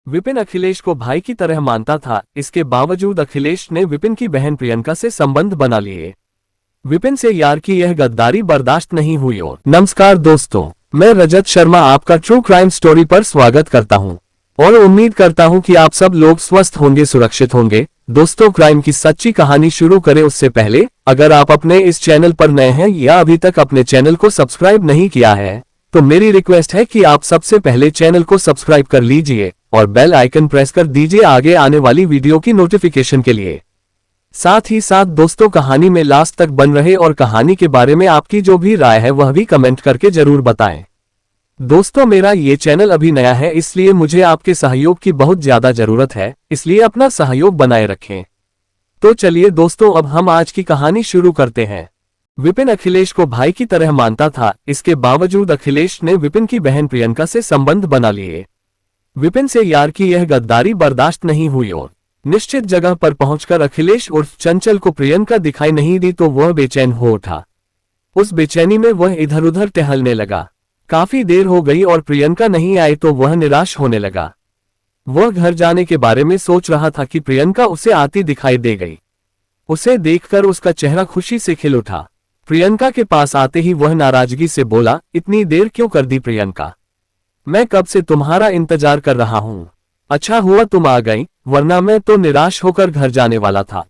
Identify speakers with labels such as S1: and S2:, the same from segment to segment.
S1: विपिन अखिलेश को भाई की तरह मानता था। इसके बावजूद अखिलेश ने विपिन की बहन प्रियंका से संबंध बना लिए। विपिन से यार की यह गद्दारी बर्दाश्त नहीं हुई। और नमस्कार दोस्तों, मैं रजत शर्मा आपका ट्रू क्राइम स्टोरी पर स्वागत करता हूं और उम्मीद करता हूं कि आप सब लोग स्वस्थ होंगे, सुरक्षित होंगे। दोस्तों, क्राइम की सच्ची कहानी शुरू करें उससे पहले अगर आप अपने इस चैनल पर नए हैं या अभी तक अपने चैनल को सब्सक्राइब नहीं किया है तो मेरी रिक्वेस्ट है कि आप सबसे पहले चैनल को सब्सक्राइब कर लीजिए और बेल आइकन प्रेस कर दीजिए आगे आने वाली वीडियो की नोटिफिकेशन के लिए। साथ ही साथ दोस्तों, कहानी में लास्ट तक बन रहे और कहानी के बारे में आपकी जो भी राय है वह भी कमेंट करके जरूर बताएं। दोस्तों, मेरा ये चैनल अभी नया है इसलिए मुझे आपके सहयोग की बहुत ज्यादा जरूरत है, इसलिए अपना सहयोग बनाए रखें। तो चलिए दोस्तों, अब हम आज की कहानी शुरू करते हैं। विपिन अखिलेश को भाई की तरह मानता था। इसके बावजूद अखिलेश ने विपिन की बहन प्रियंका से संबंध बना लिए। विपिन से यार की यह गद्दारी बर्दाश्त नहीं हुई और निश्चित जगह पर पहुंचकर अखिलेश उर्फ चंचल को प्रियंका दिखाई नहीं दी तो वह बेचैन हो उठा। उस बेचैनी में वह इधर उधर टहलने लगा। काफी देर हो गई और प्रियंका नहीं आई तो वह निराश होने लगा। वह घर जाने के बारे में सोच रहा था कि प्रियंका उसे आती दिखाई दे गई। उसे देखकर उसका चेहरा खुशी से खिल उठा। प्रियंका के पास आते ही वह नाराजगी से बोला, इतनी देर क्यों कर दी प्रियंका? मैं कब से तुम्हारा इंतजार कर रहा हूँ। अच्छा हुआ तुम आ गई, वरना मैं तो निराश होकर घर जाने वाला था।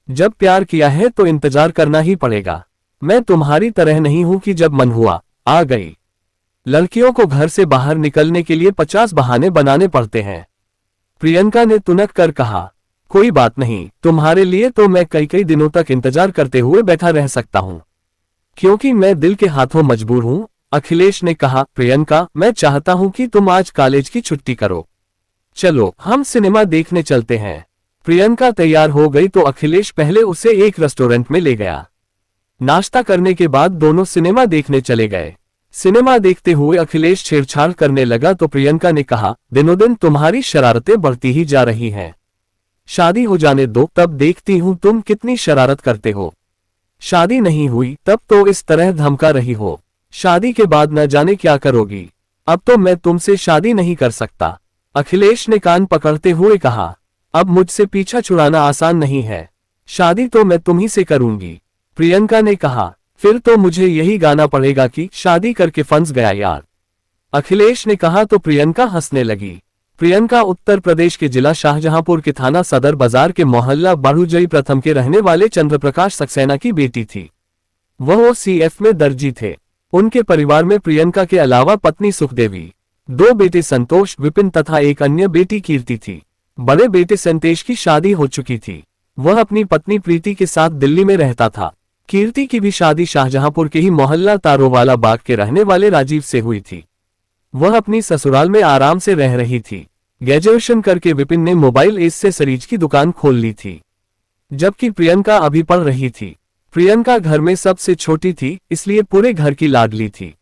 S1: जब प्यार किया है तो इंतजार करना ही पड़ेगा। मैं तुम्हारी तरह नहीं हूं कि जब मन हुआ आ गई। लड़कियों को घर से बाहर निकलने के लिए 50 बहाने बनाने पड़ते हैं। प्रियंका ने तुनक कर कहा, कोई बात नहीं, तुम्हारे लिए तो मैं कई कई दिनों तक इंतजार करते हुए बैठा रह सकता हूँ, क्योंकि मैं दिल के हाथों मजबूर हूँ। अखिलेश ने कहा, प्रियंका, मैं चाहता हूं कि तुम आज कॉलेज की छुट्टी करो। चलो हम सिनेमा देखने चलते हैं। प्रियंका तैयार हो गई तो अखिलेश पहले उसे एक रेस्टोरेंट में ले गया। नाश्ता करने के बाद दोनों सिनेमा देखने चले गए। सिनेमा देखते हुए अखिलेश छेड़छाड़ करने लगा तो प्रियंका ने कहा, दिनों दिन तुम्हारी शरारतें बढ़ती ही जा रही हैं। शादी हो जाने दो, तब देखती हूं तुम कितनी शरारत करते हो। शादी नहीं हुई तब तो इस तरह धमका रही हो, शादी के बाद न जाने क्या करोगी। अब तो मैं तुमसे शादी नहीं कर सकता। अखिलेश ने कान पकड़ते हुए कहा, अब मुझसे पीछा छुड़ाना आसान नहीं है। शादी तो मैं तुम्ही से करूंगी। प्रियंका ने कहा, फिर तो मुझे यही गाना पड़ेगा कि शादी करके फंस गया यार। अखिलेश ने कहा तो प्रियंका हंसने लगी। प्रियंका उत्तर प्रदेश के जिला शाहजहांपुर के थाना सदर बाजार के मोहल्ला बारूजई प्रथम के रहने वाले चंद्रप्रकाश सक्सेना की बेटी थी। वह CF में दर्जी थे। उनके परिवार में प्रियंका के अलावा पत्नी सुखदेवी, 2 बेटे संतोष, विपिन तथा एक अन्य बेटी कीर्ति थी। बड़े बेटे संतेश की शादी हो चुकी थी। वह अपनी पत्नी प्रीति के साथ दिल्ली में रहता था। कीर्ति की भी शादी शाहजहांपुर के ही मोहल्ला तारोवाला बाग के रहने वाले राजीव से हुई थी। वह अपनी ससुराल में आराम से रह रही थी। ग्रेजुएशन करके विपिन ने मोबाइल एक्सेसरीज की दुकान खोल ली थी, जबकि प्रियंका अभी पढ़ रही थी। प्रियंका घर में सबसे छोटी थी, इसलिए पूरे घर की लाडली थी।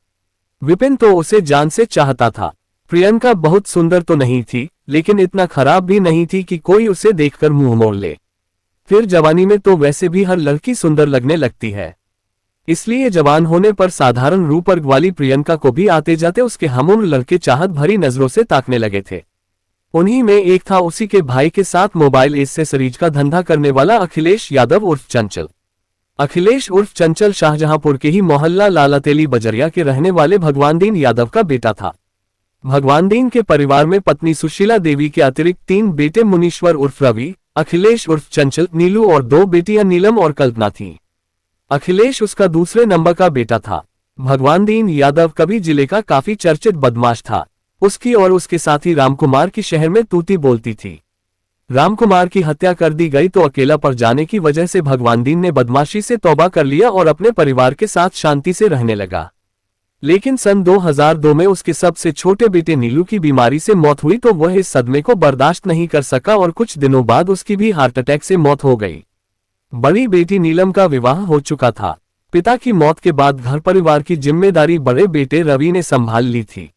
S1: विपिन तो उसे जान से चाहता था। प्रियंका बहुत सुंदर तो नहीं थी, लेकिन इतना खराब भी नहीं थी कि कोई उसे देखकर मुंह मोड़ ले। फिर जवानी में तो वैसे भी हर लड़की सुंदर लगने लगती है, इसलिए जवान होने पर साधारण रूपवर्ग वाली प्रियंका को भी आते जाते उसके हमउम्र लड़के चाहत भरी नजरों से ताकने लगे थे। उन्हीं में एक था उसी के भाई के साथ मोबाइल एक्सेसरीज का धंधा करने वाला अखिलेश यादव उर्फ चंचल। अखिलेश उर्फ चंचल शाहजहांपुर के ही मोहल्ला लालातेली बजरिया के रहने वाले भगवानदीन यादव का बेटा था। भगवानदीन के परिवार में पत्नी सुशीला देवी के अतिरिक्त 3 बेटे मुनीश्वर उर्फ रवि, अखिलेश उर्फ चंचल, नीलू और 2 बेटियां नीलम और कल्पना थीं। अखिलेश उसका दूसरे नंबर का बेटा था। भगवानदीन यादव कभी जिले का काफी चर्चित बदमाश था। उसकी और उसके साथी रामकुमार की शहर में तूती बोलती थी। रामकुमार की हत्या कर दी गई तो अकेला पड़ जाने की वजह से भगवानदीन ने बदमाशी से तौबा कर लिया और अपने परिवार के साथ शांति से रहने लगा। लेकिन सन 2002 में उसके सबसे छोटे बेटे नीलू की बीमारी से मौत हुई तो वह इस सदमे को बर्दाश्त नहीं कर सका और कुछ दिनों बाद उसकी भी हार्ट अटैक से मौत हो गई। बड़ी बेटी नीलम का विवाह हो चुका था। पिता की मौत के बाद घर परिवार की जिम्मेदारी बड़े बेटे रवि ने संभाल ली थी।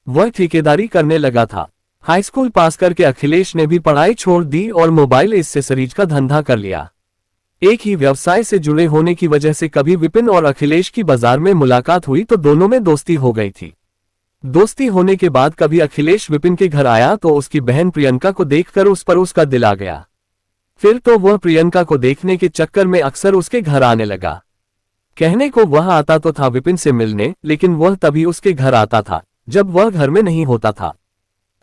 S1: वह ठेकेदारी करने लगा था। हाई स्कूल पास करके अखिलेश ने भी पढ़ाई छोड़ दी और मोबाइल एक्सेसरीज का धंधा कर लिया। एक ही व्यवसाय से जुड़े होने की वजह से कभी विपिन और अखिलेश की बाजार में मुलाकात हुई तो दोनों में दोस्ती हो गई थी। दोस्ती होने के बाद कभी अखिलेश विपिन के घर आया तो उसकी बहन प्रियंका को देखकर उस पर उसका दिल आ गया। फिर तो वह प्रियंका को देखने के चक्कर में अक्सर उसके घर आने लगा। कहने को वह आता तो था विपिन से मिलने, लेकिन वह तभी उसके घर आता था जब वह घर में नहीं होता था।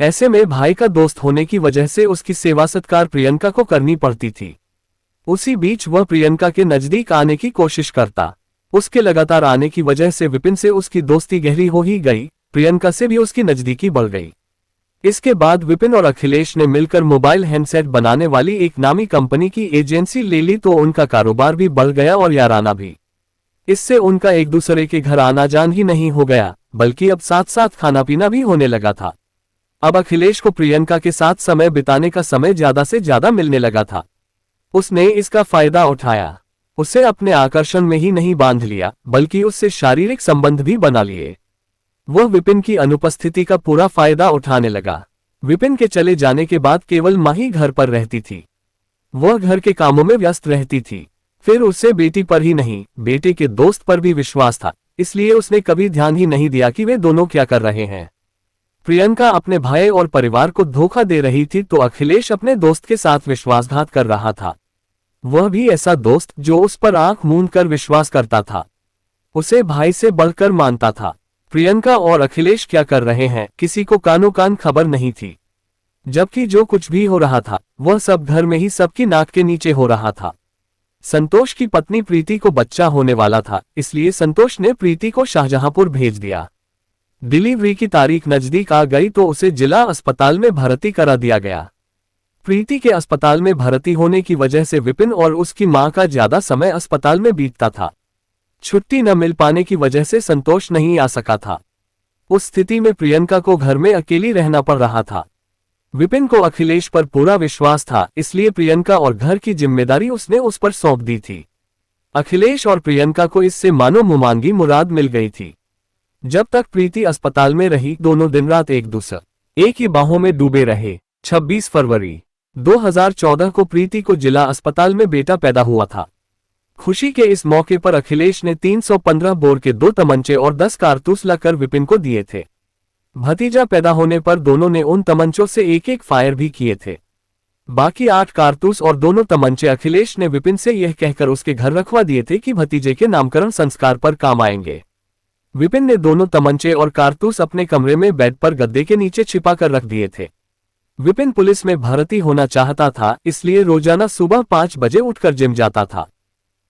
S1: ऐसे में भाई का दोस्त होने की वजह से उसकी सेवा सत्कार प्रियंका को करनी पड़ती थी। उसी बीच वह प्रियंका के नजदीक आने की कोशिश करता। उसके लगातार आने की वजह से विपिन से उसकी दोस्ती गहरी हो ही गई, प्रियंका से भी उसकी नजदीकी बढ़ गई। इसके बाद विपिन और अखिलेश ने मिलकर मोबाइल हैंडसेट बनाने वाली एक नामी कंपनी की एजेंसी ले ली तो उनका कारोबार भी बढ़ गया और याराना भी। इससे उनका एक दूसरे के घर आना जान ही नहीं हो गया, बल्कि अब साथ साथ खाना पीना भी होने लगा था। अब अखिलेश को प्रियंका के साथ समय बिताने का समय ज्यादा से ज्यादा मिलने लगा था। उसने इसका फायदा उठाया। उसे अपने आकर्षण में ही नहीं बांध लिया, बल्कि उससे शारीरिक संबंध भी बना लिए। वह विपिन की अनुपस्थिति का पूरा फायदा उठाने लगा। विपिन के चले जाने के बाद केवल माँ ही घर पर रहती थी। वह घर के कामों में व्यस्त रहती थी। फिर उससे बेटी पर ही नहीं, बेटे के दोस्त पर भी विश्वास था, इसलिए उसने कभी ध्यान ही नहीं दिया कि वे दोनों क्या कर रहे हैं। प्रियंका अपने भाई और परिवार को धोखा दे रही थी तो अखिलेश अपने दोस्त के साथ विश्वासघात कर रहा था। वह भी ऐसा दोस्त जो उस पर आंख मूंद कर विश्वास करता था, उसे भाई से बढ़कर मानता था। प्रियंका और अखिलेश क्या कर रहे हैं किसी को कानो कान खबर नहीं थी, जबकि जो कुछ भी हो रहा था वह सब घर में ही सबकी नाक के नीचे हो रहा था। संतोष की पत्नी प्रीति को बच्चा होने वाला था, इसलिए संतोष ने प्रीति को शाहजहांपुर भेज दिया। डिलीवरी की तारीख नजदीक आ गई तो उसे जिला अस्पताल में भर्ती करा दिया गया। प्रीति के अस्पताल में भर्ती होने की वजह से विपिन और उसकी मां का ज्यादा समय अस्पताल में बीतता था। छुट्टी न मिल पाने की वजह से संतोष नहीं आ सका था। उस स्थिति में प्रियंका को घर में अकेली रहना पड़ रहा था। विपिन को अखिलेश पर पूरा विश्वास था, इसलिए प्रियंका और घर की जिम्मेदारी उसने उस पर सौंप दी थी। अखिलेश और प्रियंका को इससे मानो मुमांगी मुराद मिल गई थी। जब तक प्रीति अस्पताल में रही दोनों दिन रात एक ही बाहों में डूबे रहे। 26 फरवरी 2014 को प्रीति को जिला अस्पताल में बेटा पैदा हुआ था। खुशी के इस मौके पर अखिलेश ने 315 बोर के 2 तमंचे और 10 कारतूस लाकर विपिन को दिए थे। भतीजा पैदा होने पर दोनों ने उन तमंचों से एक एक फायर भी किए थे। बाकी 8 कारतूस और दोनों तमंचे अखिलेश ने विपिन से यह कहकर उसके घर रखवा दिए थे कि भतीजे के नामकरण संस्कार पर काम आएंगे। विपिन ने दोनों तमंचे और कारतूस अपने कमरे में बेड पर गद्दे के नीचे छिपा कर रख दिए थे। विपिन पुलिस में भर्ती होना चाहता था, इसलिए रोजाना सुबह 5 बजे उठकर जिम जाता था।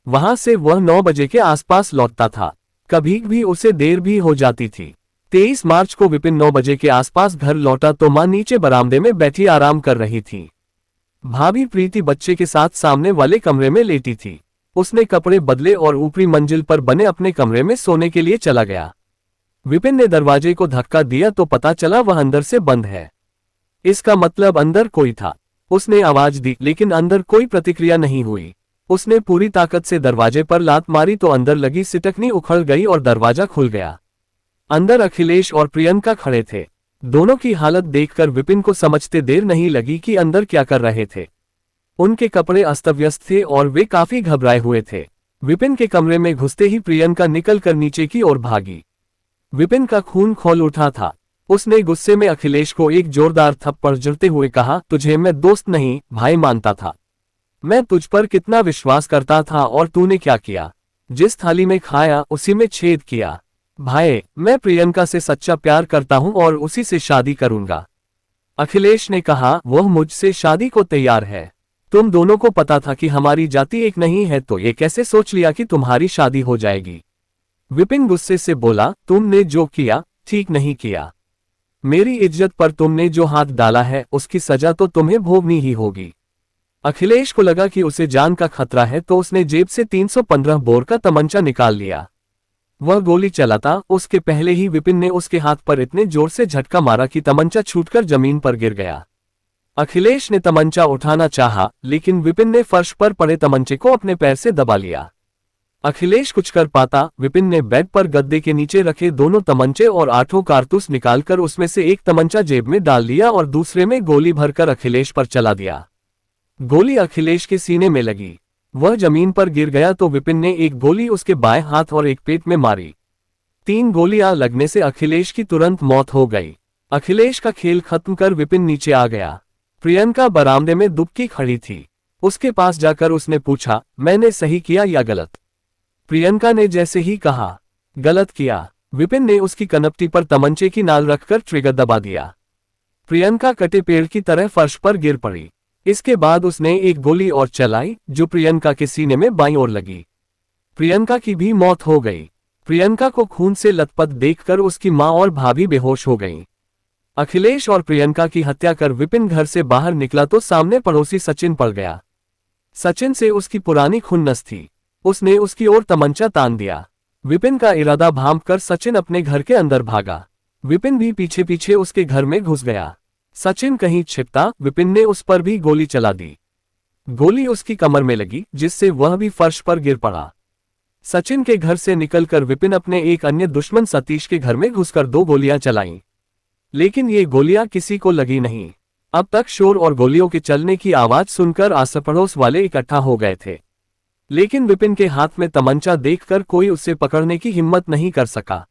S1: वहां से वह 9 बजे के आसपास लौटता था। कभी भी उसे देर भी हो जाती थी। 23 मार्च को विपिन 9 बजे के आसपास घर लौटा तो मां नीचे बरामदे में बैठी आराम कर रही थी। भाभी प्रीति बच्चे के साथ सामने वाले कमरे में लेटी थी। उसने कपड़े बदले और ऊपरी मंजिल पर बने अपने कमरे में सोने के लिए चला गया। विपिन ने दरवाजे को धक्का दिया तो पता चला वह अंदर से बंद है। इसका मतलब अंदर कोई था। उसने आवाज दी, लेकिन अंदर कोई प्रतिक्रिया नहीं हुई। उसने पूरी ताकत से दरवाजे पर लात मारी तो अंदर लगी सिटकनी उखड़ गई और दरवाजा खुल गया। अंदर अखिलेश और प्रियंका खड़े थे। दोनों की हालत देखकर विपिन को समझते देर नहीं लगी कि अंदर क्या कर रहे थे। उनके कपड़े अस्तव्यस्त थे और वे काफी घबराए हुए थे। विपिन के कमरे में घुसते ही प्रियंका निकलकर नीचे की ओर भागी। विपिन का खून खौल उठा था। उसने गुस्से में अखिलेश को एक जोरदार थप्पड़ जड़ते हुए कहा, तुझे मैं दोस्त नहीं भाई मानता था। मैं तुझ पर कितना विश्वास करता था और तूने क्या किया। जिस थाली में खाया उसी में छेद किया। भाई, मैं प्रियंका से सच्चा प्यार करता हूं और उसी से शादी करूंगा। अखिलेश ने कहा, वह मुझसे शादी को तैयार है। तुम दोनों को पता था कि हमारी जाति एक नहीं है तो ये कैसे सोच लिया कि तुम्हारी शादी हो जाएगी। विपिन गुस्से से बोला, तुमने जो किया ठीक नहीं किया। मेरी इज्जत पर तुमने जो हाथ डाला है उसकी सजा तो तुम्हें भोगनी ही होगी। अखिलेश को लगा कि उसे जान का खतरा है तो उसने जेब से 315 बोर का तमंचा निकाल लिया। वह गोली चलाता उसके पहले ही विपिन ने उसके हाथ पर इतने जोर से झटका मारा कि तमंचा छूटकर जमीन पर गिर गया। अखिलेश ने तमंचा उठाना चाहा, लेकिन विपिन ने फर्श पर पड़े तमंचे को अपने पैर से दबा लिया। अखिलेश कुछ कर पाता। विपिन ने बेड पर गद्दे के नीचे रखे दोनों तमंचे और 8 कारतूस निकालकर उसमें से एक तमंचा जेब में डाल लिया और दूसरे में गोली भरकर अखिलेश पर चला दिया। गोली अखिलेश के सीने में लगी। वह जमीन पर गिर गया तो विपिन ने एक गोली उसके बाएं हाथ और एक पेट में मारी। 3 गोलियां लगने से अखिलेश की तुरंत मौत हो गई। अखिलेश का खेल खत्म कर विपिन नीचे आ गया। प्रियंका बरामदे में दुबकी खड़ी थी। उसके पास जाकर उसने पूछा, मैंने सही किया या गलत? प्रियंका ने जैसे ही कहा, गलत किया, विपिन ने उसकी कनपटी पर तमंचे की नाल रखकर ट्रिगर दबा दिया। प्रियंका कटे पेड़ की तरह फर्श पर गिर पड़ी। इसके बाद उसने एक गोली और चलाई जो प्रियंका के सीने में बाईं ओर लगी। प्रियंका की भी मौत हो गई। प्रियंका को खून से लथपथ देखकर उसकी मां और भाभी बेहोश हो गईं। अखिलेश और प्रियंका की हत्या कर विपिन घर से बाहर निकला तो सामने पड़ोसी सचिन पड़ गया। सचिन से उसकी पुरानी खुन्नस थी। उसने उसकी ओर तमंचा तान दिया। विपिन का इरादा भांप कर सचिन अपने घर के अंदर भागा। विपिन भी पीछे पीछे उसके घर में घुस गया। सचिन कहीं छिपता, विपिन ने उस पर भी गोली चला दी। गोली उसकी कमर में लगी जिससे वह भी फर्श पर गिर पड़ा। सचिन के घर से निकलकर विपिन अपने एक अन्य दुश्मन सतीश के घर में घुसकर 2 गोलियां चलाईं। लेकिन ये गोलियां किसी को लगी नहीं। अब तक शोर और गोलियों के चलने की आवाज सुनकर आस पड़ोस वाले इकट्ठा हो गए थे। लेकिन विपिन के हाथ में तमंचा देखकर कोई उसे पकड़ने की हिम्मत नहीं कर सका।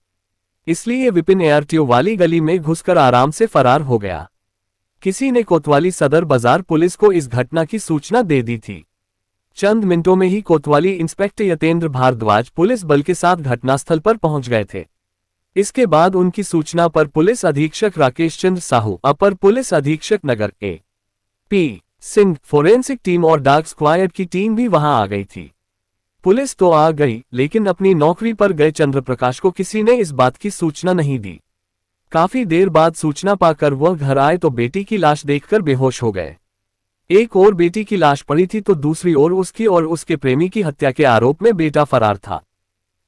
S1: इसलिए विपिन एआरटीओ वाली गली में घुसकर आराम से फरार हो गया। किसी ने कोतवाली सदर बाजार पुलिस को इस घटना की सूचना दे दी थी। चंद मिनटों में ही कोतवाली इंस्पेक्टर यतेंद्र भारद्वाज पुलिस बल के साथ घटनास्थल पर पहुंच गए थे। इसके बाद उनकी सूचना पर पुलिस अधीक्षक राकेश चंद्र साहू, अपर पुलिस अधीक्षक नगर A.P. सिंह, फोरेंसिक टीम और डॉग स्क्वाड की टीम भी वहां आ गई थी। पुलिस तो आ गई, लेकिन अपनी नौकरी पर गए चंद्रप्रकाश को किसी ने इस बात की सूचना नहीं दी। काफी देर बाद सूचना पाकर वह घर आए तो बेटी की लाश देखकर बेहोश हो गए। एक और बेटी की लाश पड़ी थी तो दूसरी ओर उसकी और उसके प्रेमी की हत्या के आरोप में बेटा फरार था।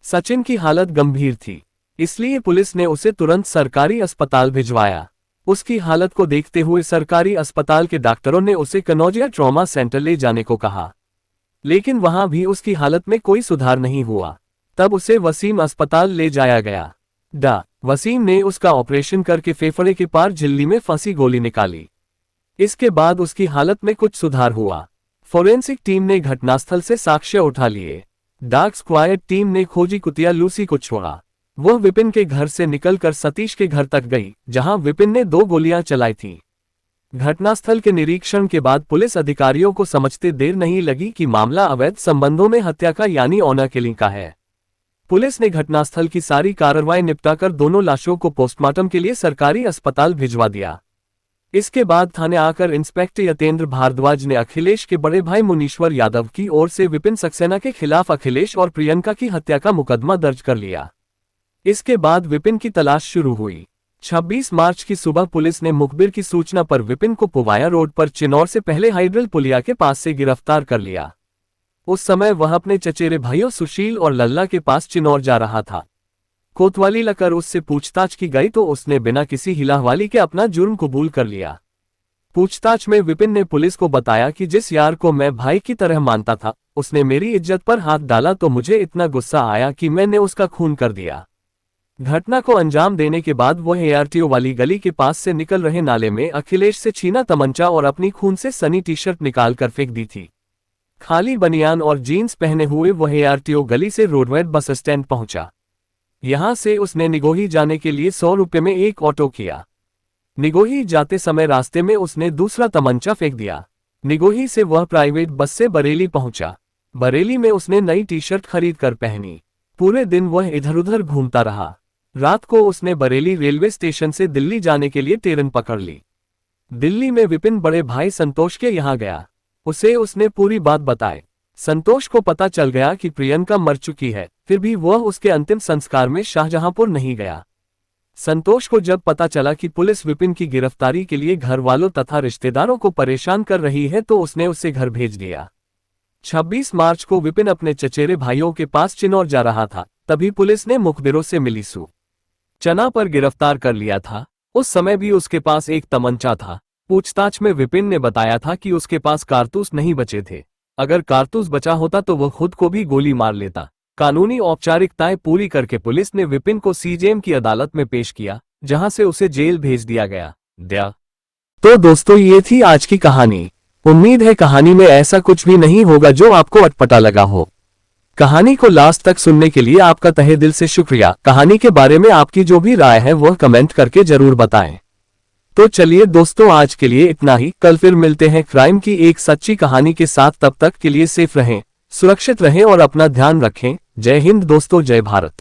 S1: सचिन की हालत गंभीर थी, इसलिए पुलिस ने उसे तुरंत सरकारी अस्पताल भिजवाया। उसकी हालत को देखते हुए सरकारी अस्पताल के डॉक्टरों ने उसे कनौजिया ट्रॉमा सेंटर ले जाने को कहा, लेकिन वहां भी उसकी हालत में कोई सुधार नहीं हुआ। तब उसे वसीम अस्पताल ले जाया गया। वसीम ने उसका ऑपरेशन करके फेफड़े के पार झिल्ली में फंसी गोली निकाली। इसके बाद उसकी हालत में कुछ सुधार हुआ। फोरेंसिक टीम ने घटनास्थल से साक्ष्य उठा लिए। डॉग स्क्वाड टीम ने खोजी कुतिया लूसी को छोड़ा। वह विपिन के घर से निकलकर सतीश के घर तक गई, जहां विपिन ने 2 गोलियां चलाई थीं। घटनास्थल के निरीक्षण के बाद पुलिस अधिकारियों को समझते देर नहीं लगी कि मामला अवैध संबंधों में हत्या का यानी ऑनर किलिंग का है। पुलिस ने घटनास्थल की सारी कार्रवाई निपटाकर दोनों लाशों को पोस्टमार्टम के लिए सरकारी अस्पताल भिजवा दिया। इसके बाद थाने आकर इंस्पेक्टर यतेंद्र भारद्वाज ने अखिलेश के बड़े भाई मुनीश्वर यादव की ओर से विपिन सक्सेना के खिलाफ अखिलेश और प्रियंका की हत्या का मुकदमा दर्ज कर लिया। इसके बाद विपिन की तलाश शुरू हुई। 26 मार्च की सुबह पुलिस ने मुखबिर की सूचना पर विपिन को पुवाया रोड पर चिनौर से पहले हाइड्रल पुलिया के पास से गिरफ्तार कर लिया। उस समय वह अपने चचेरे भाइयों सुशील और लल्ला के पास चिनौर जा रहा था। कोतवाली लकर उससे पूछताछ की गई तो उसने बिना किसी हिलाहवाली के अपना जुर्म कबूल कर लिया। पूछताछ में विपिन ने पुलिस को बताया कि जिस यार को मैं भाई की तरह मानता था, उसने मेरी इज्जत पर हाथ डाला तो मुझे इतना गुस्सा आया कि मैंने उसका खून कर दिया। घटना को अंजाम देने के बाद वह एआरटीओ वाली गली के पास से निकल रहे नाले में अखिलेश से छीना तमंचा और अपनी खून से सनी टी-शर्ट निकाल कर फेंक दी थी। खाली बनियान और जीन्स पहने हुए वह एआरटीओ गली से रोडवेड बस स्टैंड पहुंचा। यहां से उसने निगोही जाने के लिए 100 रुपये में एक ऑटो किया। निगोही जाते समय रास्ते में उसने दूसरा तमंचा फेंक दिया। निगोही से वह प्राइवेट बस से बरेली पहुंचा। बरेली में उसने नई टी-शर्ट खरीद कर पहनी। पूरे दिन वह इधर उधर घूमता रहा। रात को उसने बरेली रेलवे स्टेशन से दिल्ली जाने के लिए ट्रेन पकड़ ली। दिल्ली में विपिन बड़े भाई संतोष के यहाँ गया। उसे उसने पूरी बात बताई। संतोष को पता चल गया कि प्रियंका मर चुकी है, फिर भी वह उसके अंतिम संस्कार में शाहजहांपुर नहीं गया। संतोष को जब पता चला कि पुलिस विपिन की गिरफ्तारी के लिए घर वालों तथा रिश्तेदारों को परेशान कर रही है तो उसने उसे घर भेज दिया। 26 मार्च को विपिन अपने चचेरे भाइयों के पास चिनौर जा रहा था, तभी पुलिस ने मुखबिरों से मिली सूचना पर गिरफ्तार कर लिया था। उस समय भी उसके पास एक तमंचा था। पूछताछ में विपिन ने बताया था कि उसके पास कारतूस नहीं बचे थे। अगर कारतूस बचा होता तो वह खुद को भी गोली मार लेता। कानूनी औपचारिकताएं पूरी करके पुलिस ने विपिन को सीजेएम की अदालत में पेश किया, जहां से उसे जेल भेज दिया गया। तो दोस्तों, ये थी आज की कहानी। उम्मीद है कहानी में ऐसा कुछ भी नहीं होगा जो आपको अटपटा लगा हो। कहानी को लास्ट तक सुनने के लिए आपका तहे दिल से शुक्रिया। कहानी के बारे में आपकी जो भी राय है वह कमेंट करके जरूर बताएं। तो चलिए दोस्तों, आज के लिए इतना ही। कल फिर मिलते हैं क्राइम की एक सच्ची कहानी के साथ। तब तक के लिए सेफ रहें, सुरक्षित रहें और अपना ध्यान रखें। जय हिंद दोस्तों, जय भारत।